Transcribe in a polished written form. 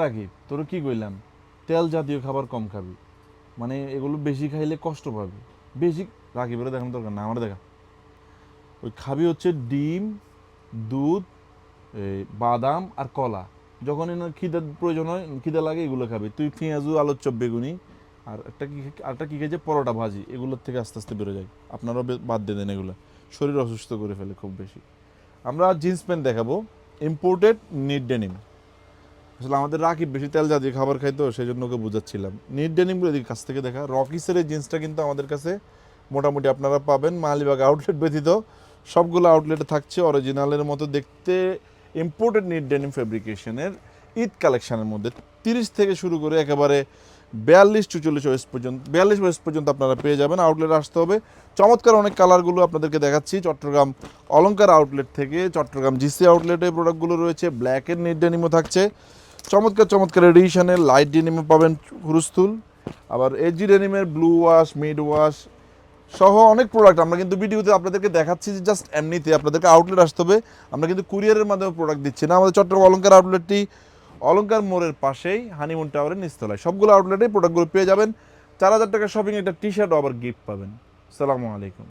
আগে তোর কি কইলাম, তেল জাতীয় খাবার কম খাবি, মানে এগুলো বেশি খাইলে কষ্ট পাবি। বেশি রাকিবের দেখানোর দরকার না, আমার দেখা। ওই খাবি হচ্ছে ডিম, দুধ, এই বাদাম আর কলা। যখন এনে খিদার প্রয়োজন হয়, খিদা লাগে, এগুলো খাবি তুই। পেঁয়াজু, আলুর চপ, বেগুনি, আর একটা কি খেয়েছে, পরোটা ভাজি, এগুলোর থেকে আস্তে আস্তে বেরো যায়। আপনারাও বাদ দিয়ে দেন এগুলো, শরীর অসুস্থ করে ফেলে খুব বেশি। আমরা জিন্স প্যান্ট দেখাবো, ইম্পোর্টেড নিট ডেনিম। আসলে আমাদের রাকিব বেশি তেল জাতীয় খাবার খাইতো, সেই জন্য ওকে বুঝাচ্ছিলাম। নিট ডেনিমগুলো এদিকে কাছ থেকে দেখা। রকিসের এই জিন্সটা কিন্তু আমাদের কাছে মোটামুটি আপনারা পাবেন মালিবাগ আউটলেট ব্যতীত সবগুলো আউটলেটে থাকছে অরিজিনালের মতো দেখতে। ইম্পোর্টেড নিট ডেনিম ফেব্রিকেশনের ঈদ কালেকশনের মধ্যে 30 থেকে শুরু করে একেবারে 42-44 ওয়েস্ট পর্যন্ত, 42 ওয়েস্ট পর্যন্ত আপনারা পেয়ে যাবেন। আউটলেট আসতে হবে। চমৎকার অনেক কালারগুলো আপনাদেরকে দেখাচ্ছি চট্টগ্রাম অলংকার আউটলেট থেকে। চট্টগ্রাম জিসি আউটলেটে প্রোডাক্টগুলো রয়েছে। ব্ল্যাকের নিট ডেনিমও থাকছে, চমৎকার চমৎকার এডিশনের লাইট ডেনিমে পাবেন হুরুস্তুল, আবার এজি ডেনিমের ব্লু ওয়াশ, মিড ওয়াশ সহ অনেক প্রোডাক্ট আমরা কিন্তু ভিডিওতে আপনাদেরকে দেখাচ্ছি যে জাস্ট এমনিতে। আপনাদেরকে আউটলেট আসতে হবে, আমরা কিন্তু কুরিয়ারের মাধ্যমে প্রোডাক্ট দিচ্ছি না। আমাদের চট্টগ্রাম অলংকার আউটলেটটি অলংকার মোড়ের পাশেই হানিমুন টাওয়ারের নিচতলায়। সবগুলো আউটলেটে প্রোডাক্টগুলো পেয়ে যাবেন। 4000 টাকা শপিং, একটা টি শার্ট আবার গিফট পাবেন। আসসালামু আলাইকুম।